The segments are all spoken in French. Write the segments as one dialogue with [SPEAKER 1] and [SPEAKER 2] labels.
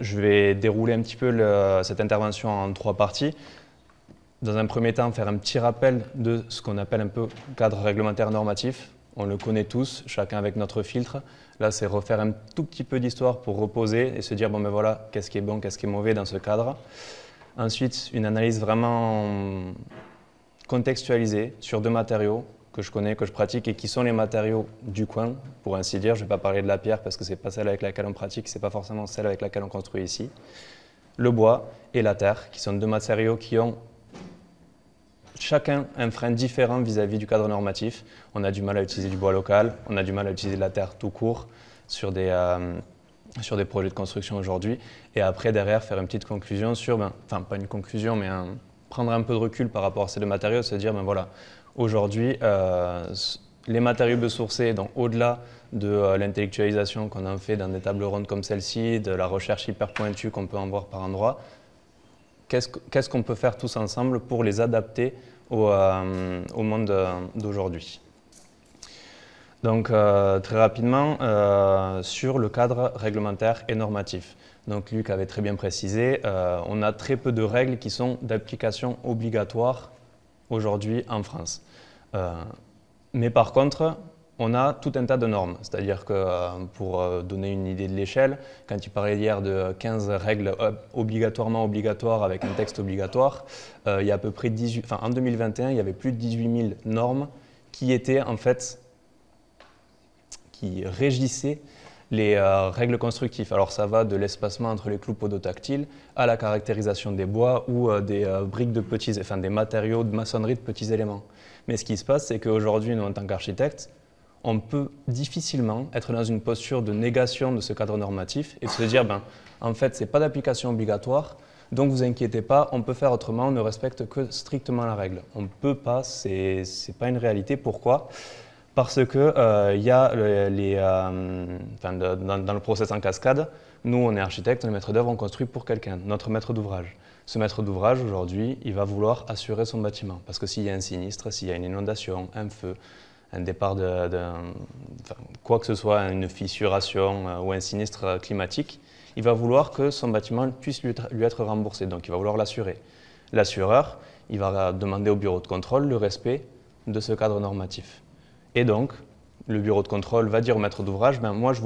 [SPEAKER 1] Je vais dérouler un petit peu cette intervention en 3 parties. Dans un premier temps, faire un petit rappel de ce qu'on appelle un peu cadre réglementaire normatif. On le connaît tous, chacun avec notre filtre. Là, c'est refaire un tout petit peu d'histoire pour reposer et se dire, bon ben voilà, qu'est-ce qui est bon, qu'est-ce qui est mauvais dans ce cadre. Ensuite, une analyse vraiment contextualisée sur 2 matériaux que je connais, que je pratique et qui sont les matériaux du coin, pour ainsi dire. Je ne vais pas parler de la pierre parce que ce n'est pas celle avec laquelle on pratique, ce n'est pas forcément celle avec laquelle on construit ici. Le bois et la terre, qui sont 2 matériaux qui ont chacun un frein différent vis-à-vis du cadre normatif. On a du mal à utiliser du bois local, on a du mal à utiliser de la terre tout court sur des projets de construction aujourd'hui. Et après, derrière, faire une petite conclusion sur, enfin pas une conclusion, mais prendre un peu de recul par rapport à ces 2 matériaux, se dire, ben voilà, aujourd'hui, les matériaux biosourcés, donc au-delà de l'intellectualisation qu'on en fait dans des tables rondes comme celle-ci, de la recherche hyper pointue qu'on peut en voir par endroits, qu'est-ce qu'on peut faire tous ensemble pour les adapter au monde d'aujourd'hui. Donc très rapidement, sur le cadre réglementaire et normatif. Donc Luc avait très bien précisé, on a très peu de règles qui sont d'application obligatoire aujourd'hui en France. Mais par contre, on a tout un tas de normes. C'est-à-dire que pour donner une idée de l'échelle, quand tu parlais hier de 15 règles obligatoires avec un texte obligatoire, il y a à peu près en 2021, il y avait plus de 18 000 normes qui étaient en fait, qui régissaient les règles constructives. Alors ça va de l'espacement entre les clous podotactiles à la caractérisation des bois ou des briques de petits, enfin des matériaux de maçonnerie de petits éléments. Mais ce qui se passe, c'est qu'aujourd'hui, nous en tant qu'architectes, on peut difficilement être dans une posture de négation de ce cadre normatif et de se dire, en fait, ce n'est pas d'application obligatoire, donc vous inquiétez pas, on peut faire autrement, on ne respecte que strictement la règle. On ne peut pas, ce n'est pas une réalité. Pourquoi ? Parce que y a dans le process en cascade, nous, on est architecte, on est maître d'œuvre, on construit pour quelqu'un, notre maître d'ouvrage. Ce maître d'ouvrage, aujourd'hui, il va vouloir assurer son bâtiment. Parce que s'il y a un sinistre, s'il y a une inondation, un feu, un départ quoi que ce soit, une fissuration ou un sinistre climatique, il va vouloir que son bâtiment puisse lui être remboursé. Donc il va vouloir l'assurer. L'assureur, il va demander au bureau de contrôle le respect de ce cadre normatif. Et donc, le bureau de contrôle va dire au maître d'ouvrage, moi je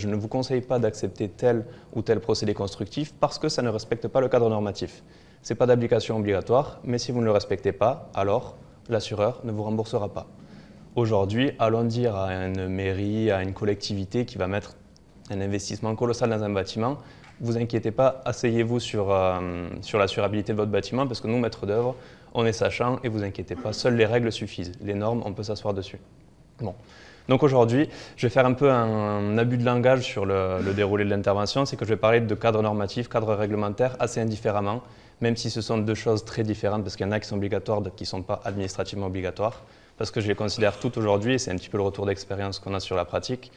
[SPEAKER 1] ne vous conseille pas d'accepter tel ou tel procédé constructif parce que ça ne respecte pas le cadre normatif. Ce n'est pas d'application obligatoire, mais si vous ne le respectez pas, alors l'assureur ne vous remboursera pas. Aujourd'hui, allons dire à une mairie, à une collectivité qui va mettre un investissement colossal dans un bâtiment, vous inquiétez pas, asseyez-vous sur l'assurabilité de votre bâtiment parce que nous, maîtres d'œuvre, on est sachant et vous inquiétez pas, seules les règles suffisent. Les normes, on peut s'asseoir dessus. Bon. Donc aujourd'hui, je vais faire un peu un abus de langage sur le déroulé de l'intervention, c'est que je vais parler de cadre normatif, cadre réglementaire assez indifféremment, même si ce sont 2 choses très différentes parce qu'il y en a qui sont obligatoires, d'autres qui ne sont pas administrativement obligatoires. Parce que je les considère toutes aujourd'hui, et c'est un petit peu le retour d'expérience qu'on a sur la pratique,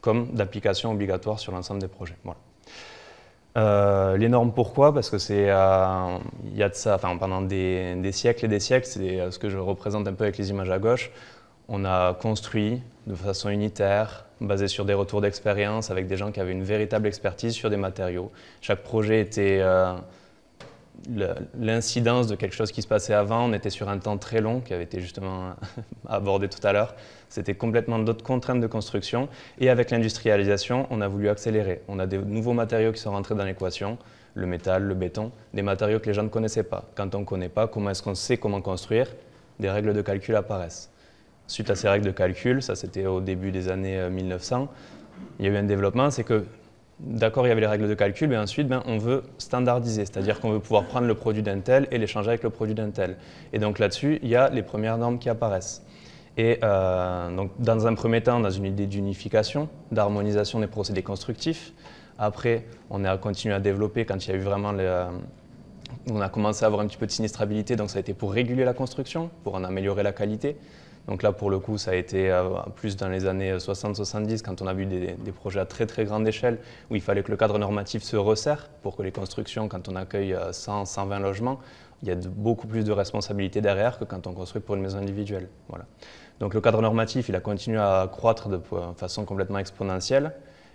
[SPEAKER 1] comme d'application obligatoire sur l'ensemble des projets. Voilà. Les normes, pourquoi ? Parce que il y a de ça, pendant des siècles et des siècles, c'est ce que je représente un peu avec les images à gauche, on a construit de façon unitaire, basé sur des retours d'expérience, avec des gens qui avaient une véritable expertise sur des matériaux. Chaque projet était l'incidence de quelque chose qui se passait avant. On était sur un temps très long qui avait été justement abordé tout à l'heure. C'était complètement d'autres contraintes de construction. Et avec l'industrialisation, on a voulu accélérer. On a des nouveaux matériaux qui sont rentrés dans l'équation, le métal, le béton, des matériaux que les gens ne connaissaient pas. Quand on ne connaît pas, comment est-ce qu'on sait comment construire ? Des règles de calcul apparaissent. Suite à ces règles de calcul, ça c'était au début des années 1900, il y a eu un développement, c'est que d'accord, il y avait les règles de calcul, mais ensuite, on veut standardiser, c'est-à-dire qu'on veut pouvoir prendre le produit d'un tel et l'échanger avec le produit d'un tel. Et donc là-dessus, il y a les premières normes qui apparaissent. Et donc, dans un premier temps, dans une idée d'unification, d'harmonisation des procédés constructifs. Après, on a continué à développer quand il y a eu vraiment on a commencé à avoir un petit peu de sinistrabilité, donc ça a été pour réguler la construction, pour en améliorer la qualité. Donc là, pour le coup, ça a été plus dans les années 60-70, quand on a vu des projets à très très grande échelle, où il fallait que le cadre normatif se resserre pour que les constructions, quand on accueille 100, 120 logements, il y a beaucoup plus de responsabilités derrière que quand on construit pour une maison individuelle. Voilà. Donc le cadre normatif, il a continué à croître de façon complètement exponentielle.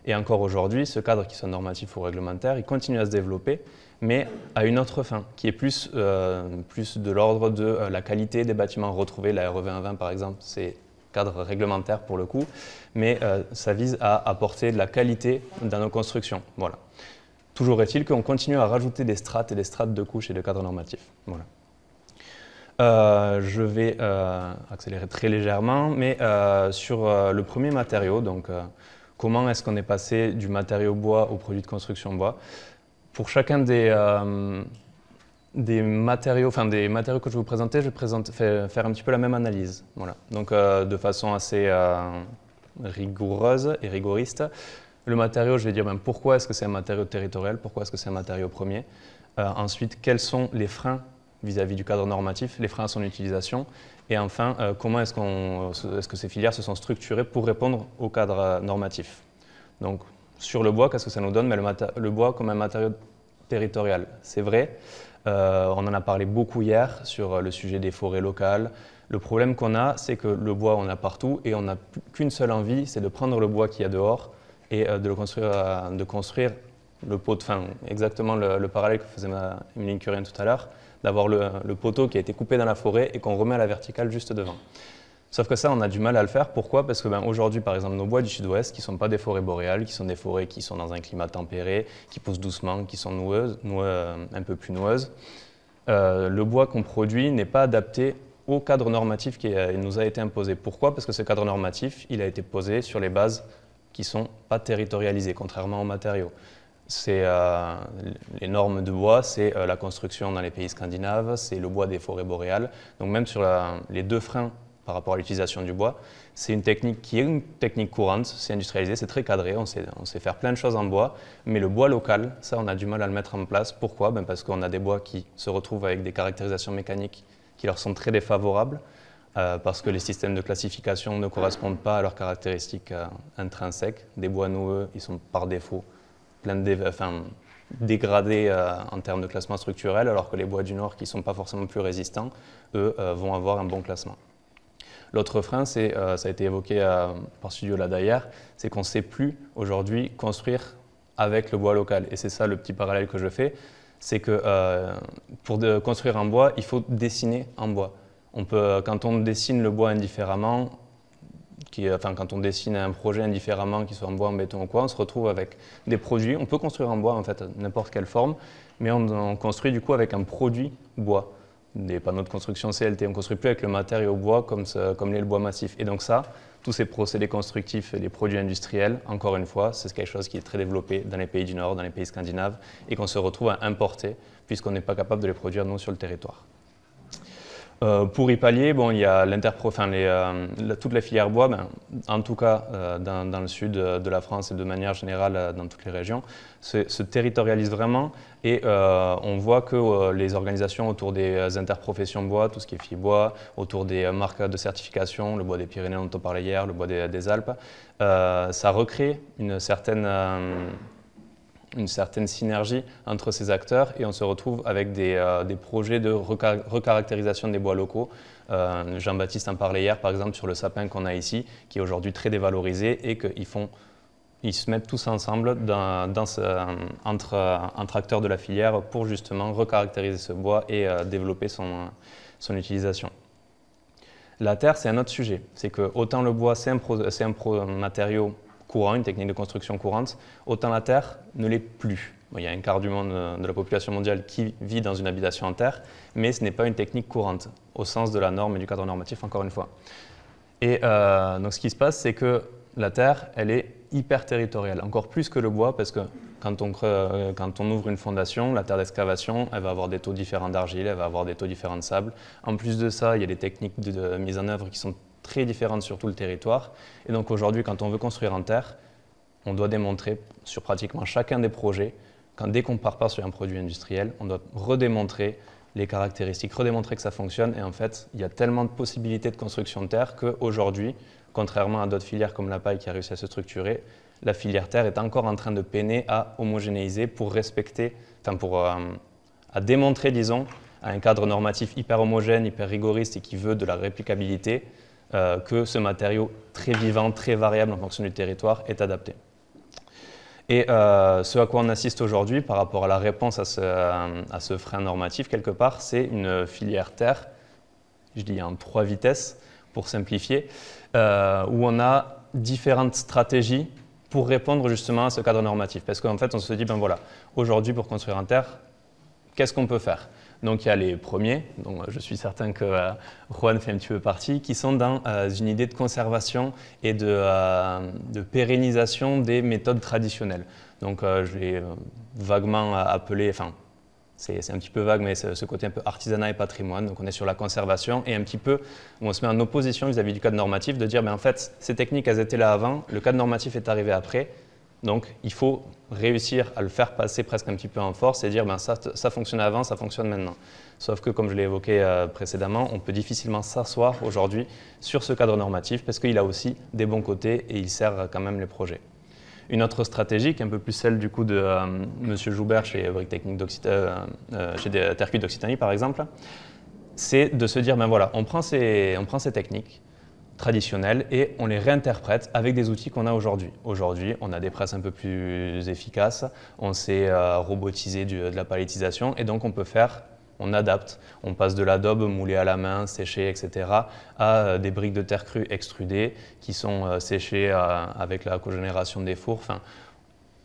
[SPEAKER 1] Et encore aujourd'hui, ce cadre, qu'il soit normatif ou réglementaire, il continue à se développer, mais à une autre fin, qui est plus de l'ordre de la qualité des bâtiments retrouvés. La RE 2020, par exemple, c'est cadre réglementaire pour le coup, mais ça vise à apporter de la qualité dans nos constructions. Voilà. Toujours est-il qu'on continue à rajouter des strates et des strates de couches et de cadres normatifs. Voilà. Je vais accélérer très légèrement, mais sur le premier matériau, donc comment est-ce qu'on est passé du matériau bois au produit de construction bois. Pour chacun des matériaux que je vais vous présenter, je vais faire un petit peu la même analyse. Voilà. Donc de façon assez rigoureuse et rigoriste. Le matériau, je vais dire pourquoi est-ce que c'est un matériau territorial, pourquoi est-ce que c'est un matériau premier. Ensuite, quels sont les freins vis-à-vis du cadre normatif, les freins à son utilisation. Et enfin, comment est-ce que ces filières se sont structurées pour répondre au cadre normatif. Donc, sur le bois, qu'est-ce que ça nous donne? Mais le bois comme un matériau territorial, c'est vrai. On en a parlé beaucoup hier sur le sujet des forêts locales. Le problème qu'on a, c'est que le bois, on a partout et on n'a qu'une seule envie, c'est de prendre le bois qu'il y a dehors et de construire le pot, exactement le parallèle que faisait Émilie Curien tout à l'heure, d'avoir le poteau qui a été coupé dans la forêt et qu'on remet à la verticale juste devant. Sauf que ça, on a du mal à le faire. Pourquoi? Parce que aujourd'hui, par exemple, nos bois du sud-ouest, qui ne sont pas des forêts boréales, qui sont des forêts qui sont dans un climat tempéré, qui poussent doucement, qui sont un peu plus noueuses, le bois qu'on produit n'est pas adapté au cadre normatif qui nous a été imposé. Pourquoi? Parce que ce cadre normatif, il a été posé sur les bases qui ne sont pas territorialisées, contrairement aux matériaux. Les normes de bois, c'est la construction dans les pays scandinaves, c'est le bois des forêts boréales. Donc même sur les deux freins par rapport à l'utilisation du bois, c'est une technique qui est une technique courante, c'est industrialisé, c'est très cadré, on sait faire plein de choses en bois, mais le bois local, ça on a du mal à le mettre en place. Pourquoi? Parce qu'on a des bois qui se retrouvent avec des caractérisations mécaniques qui leur sont très défavorables, parce que les systèmes de classification ne correspondent pas à leurs caractéristiques intrinsèques. Des bois noueux, ils sont par défaut dégradés en termes de classement structurel, alors que les bois du Nord, qui ne sont pas forcément plus résistants, eux, vont avoir un bon classement. L'autre frein, ça a été évoqué par Studio Lada hier, c'est qu'on ne sait plus aujourd'hui construire avec le bois local. Et c'est ça le petit parallèle que je fais, c'est que pour construire en bois, il faut dessiner en bois. Quand on dessine le bois indifféremment, quand on dessine un projet indifféremment, qu'il soit en bois, en béton ou quoi, on se retrouve avec des produits. On peut construire en bois, en fait, n'importe quelle forme, mais on construit du coup avec un produit bois. Des panneaux de construction CLT, on ne construit plus avec le matériau bois comme l'est le bois massif. Et donc ça, tous ces procédés constructifs et les produits industriels, encore une fois, c'est quelque chose qui est très développé dans les pays du Nord, dans les pays scandinaves, et qu'on se retrouve à importer, puisqu'on n'est pas capable de les produire, nous, sur le territoire. Pour y pallier, il y a toute la filière bois, en tout cas dans le sud de la France et de manière générale dans toutes les régions, se territorialise vraiment et on voit que les organisations autour des interprofessions bois, tout ce qui est FIBois, autour des marques de certification, le bois des Pyrénées dont on parlait hier, le bois des Alpes, ça recrée une certaine synergie entre ces acteurs et on se retrouve avec des projets de recaractérisation des bois locaux. Jean-Baptiste en parlait hier par exemple sur le sapin qu'on a ici, qui est aujourd'hui très dévalorisé et qu'ils se mettent tous ensemble entre acteurs de la filière pour justement recaractériser ce bois et développer son utilisation. La terre, c'est un autre sujet. C'est que autant le bois, c'est un matériau courant, une technique de construction courante, autant la terre ne l'est plus. Il y a un quart du monde de la population mondiale qui vit dans une habitation en terre, mais ce n'est pas une technique courante, au sens de la norme et du cadre normatif, encore une fois. Et donc ce qui se passe, c'est que la terre, elle est hyper territoriale, encore plus que le bois, parce que quand on ouvre une fondation, la terre d'excavation, elle va avoir des taux différents d'argile, elle va avoir des taux différents de sable. En plus de ça, il y a des techniques de mise en œuvre qui sont très différentes sur tout le territoire. Et donc aujourd'hui, quand on veut construire en terre, on doit démontrer sur pratiquement chacun des projets, dès qu'on part pas sur un produit industriel, on doit redémontrer les caractéristiques, redémontrer que ça fonctionne. Et en fait, il y a tellement de possibilités de construction de terre qu'aujourd'hui, contrairement à d'autres filières comme la paille qui a réussi à se structurer, la filière terre est encore en train de peiner à homogénéiser pour à démontrer, disons, à un cadre normatif hyper homogène, hyper rigoriste et qui veut de la réplicabilité, que ce matériau très vivant, très variable en fonction du territoire est adapté. Et ce à quoi on assiste aujourd'hui par rapport à la réponse à ce frein normatif, quelque part, c'est une filière terre, je dis en 3 vitesses pour simplifier, où on a différentes stratégies pour répondre justement à ce cadre normatif. Parce qu'en fait, on se dit, ben voilà, aujourd'hui pour construire en terre, qu'est-ce qu'on peut faire? Donc il y a les premiers, dont je suis certain que Juan fait un petit peu partie, qui sont dans une idée de conservation et de pérennisation des méthodes traditionnelles. Donc je vais vaguement appeler, enfin c'est un petit peu vague, mais ce côté un peu artisanat et patrimoine. Donc on est sur la conservation et un petit peu où on se met en opposition vis-à-vis du cadre normatif, de dire ben en fait ces techniques elles étaient là avant, le cadre normatif est arrivé après. Donc, il faut réussir à le faire passer presque un petit peu en force et dire ben ça fonctionnait avant, ça fonctionne maintenant. Sauf que, comme je l'ai évoqué précédemment, on peut difficilement s'asseoir aujourd'hui sur ce cadre normatif parce qu'il a aussi des bons côtés et il sert quand même les projets. Une autre stratégie, qui est un peu plus celle du coup de M. Joubert chez Briques Techniques chez Terre-Cuite d'Occitanie par exemple, c'est de se dire ben voilà, on prend ces techniques traditionnels et on les réinterprète avec des outils qu'on a aujourd'hui. Aujourd'hui, on a des presses un peu plus efficaces, on sait robotiser de la palettisation et donc on adapte. On passe de l'adobe moulé à la main, séché, etc. à des briques de terre crue extrudées qui sont séchées avec la cogénération des fours. Enfin,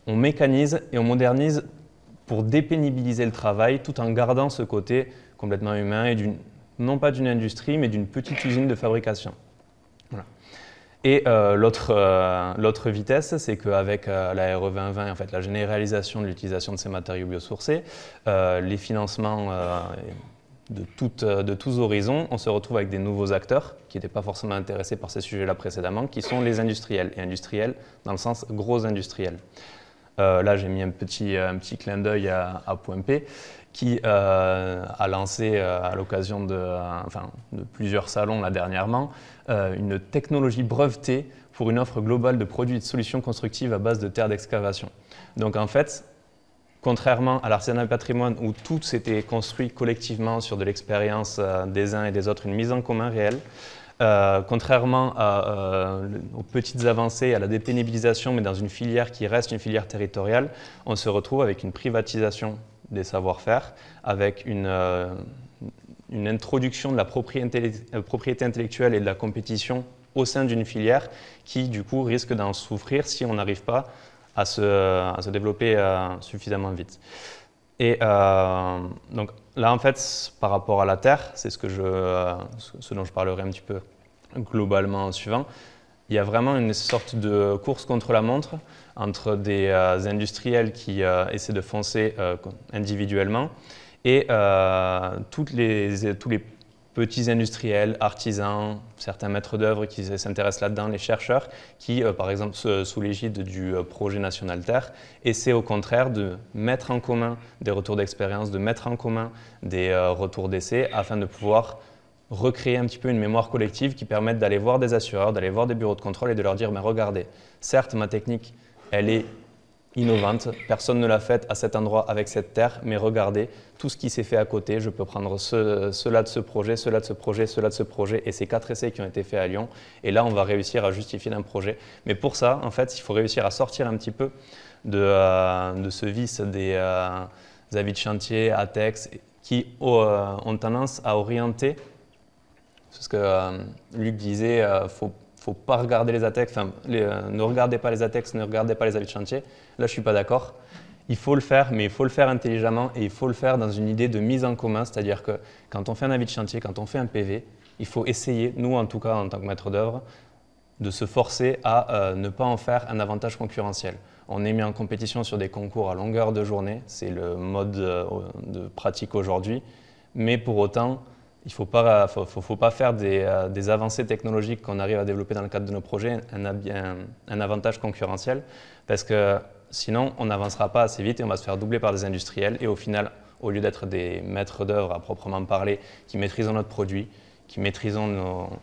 [SPEAKER 1] on mécanise et on modernise pour dépénibiliser le travail tout en gardant ce côté complètement humain et non pas d'une industrie mais d'une petite usine de fabrication. Voilà. Et l'autre vitesse, c'est qu'avec la RE 2020, en fait, la généralisation de l'utilisation de ces matériaux biosourcés, les financements de tous horizons, on se retrouve avec des nouveaux acteurs qui n'étaient pas forcément intéressés par ces sujets-là précédemment, qui sont les industriels, et industriels dans le sens gros industriels. Là, j'ai mis un petit clin d'œil à Point P, qui a lancé à l'occasion de plusieurs salons là, dernièrement une technologie brevetée pour une offre globale de produits et de solutions constructives à base de terre d'excavation. Donc en fait, contrairement à l'artisanat et patrimoine où tout s'était construit collectivement sur de l'expérience des uns et des autres, une mise en commun réelle, contrairement aux petites avancées, à la dépénibilisation, mais dans une filière qui reste une filière territoriale, on se retrouve avec une privatisation des savoir-faire, avec une introduction de la propriété intellectuelle et de la compétition au sein d'une filière qui, du coup, risque d'en souffrir si on n'arrive pas à se développer suffisamment vite. Et donc là, en fait, par rapport à la terre, c'est ce dont je parlerai un petit peu globalement en suivant, il y a vraiment une sorte de course contre la montre entre des industriels qui essaient de foncer individuellement et tous les petits industriels, artisans, certains maîtres d'œuvre qui s'intéressent là-dedans, les chercheurs qui, par exemple, sous l'égide du projet national Terre, essaient au contraire de mettre en commun des retours d'expérience, de mettre en commun des retours d'essais afin de pouvoir recréer un petit peu une mémoire collective qui permette d'aller voir des assureurs, d'aller voir des bureaux de contrôle et de leur dire ben, « Regardez, certes, ma technique, elle est innovante, personne ne l'a faite à cet endroit avec cette terre, mais regardez, tout ce qui s'est fait à côté, je peux prendre cela de ce projet, cela de ce projet, cela de ce projet, et ces 4 essais qui ont été faits à Lyon, et là on va réussir à justifier d'un projet. » Mais pour ça, en fait, il faut réussir à sortir un petit peu de ce vice des avis de chantier, ATEX, qui ont tendance à orienter, c'est ce que Luc disait, faut pas regarder les ATEX, ne regardez pas les ATEX, ne regardez pas les avis de chantier. Là, je suis pas d'accord. Il faut le faire, mais il faut le faire intelligemment et il faut le faire dans une idée de mise en commun, c'est-à-dire que quand on fait un avis de chantier, quand on fait un PV, il faut essayer, nous en tout cas en tant que maître d'œuvre, de se forcer à ne pas en faire un avantage concurrentiel. On est mis en compétition sur des concours à longueur de journée, c'est le mode de pratique aujourd'hui, mais pour autant, il ne faut pas faire des avancées technologiques qu'on arrive à développer dans le cadre de nos projets un avantage concurrentiel parce que sinon on n'avancera pas assez vite et on va se faire doubler par des industriels et au final, au lieu d'être des maîtres d'œuvre à proprement parler, qui maîtrisons notre produit, qui maîtrisons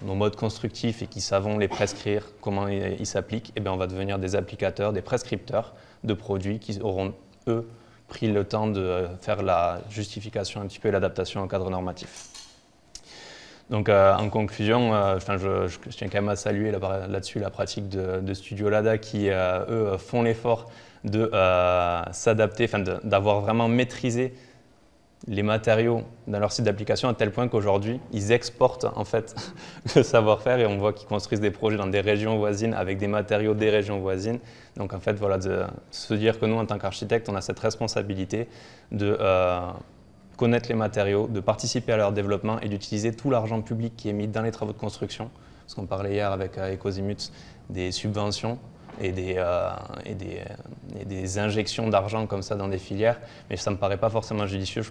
[SPEAKER 1] nos modes constructifs et qui savons les prescrire, comment ils s'appliquent, eh bien on va devenir des applicateurs, des prescripteurs de produits qui auront, eux, pris le temps de faire la justification un petit peu et l'adaptation au cadre normatif. Donc en conclusion, je tiens quand même à saluer là-dessus la pratique de Studio Lada qui, eux, font l'effort de s'adapter, d'avoir vraiment maîtrisé les matériaux dans leur site d'application à tel point qu'aujourd'hui, ils exportent en fait le savoir-faire et on voit qu'ils construisent des projets dans des régions voisines avec des matériaux des régions voisines. Donc en fait, voilà, de se dire que nous, en tant qu'architectes, on a cette responsabilité de connaître les matériaux, de participer à leur développement et d'utiliser tout l'argent public qui est mis dans les travaux de construction. Parce qu'on parlait hier avec Ecosimuts des subventions et des injections d'argent comme ça dans des filières, mais ça ne me paraît pas forcément judicieux.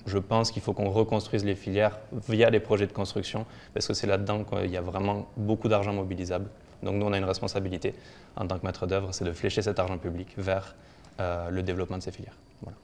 [SPEAKER 1] Je pense qu'il faut qu'on reconstruise les filières via les projets de construction, parce que c'est là-dedans qu'il y a vraiment beaucoup d'argent mobilisable. Donc nous, on a une responsabilité en tant que maître d'œuvre, c'est de flécher cet argent public vers le développement de ces filières. Voilà.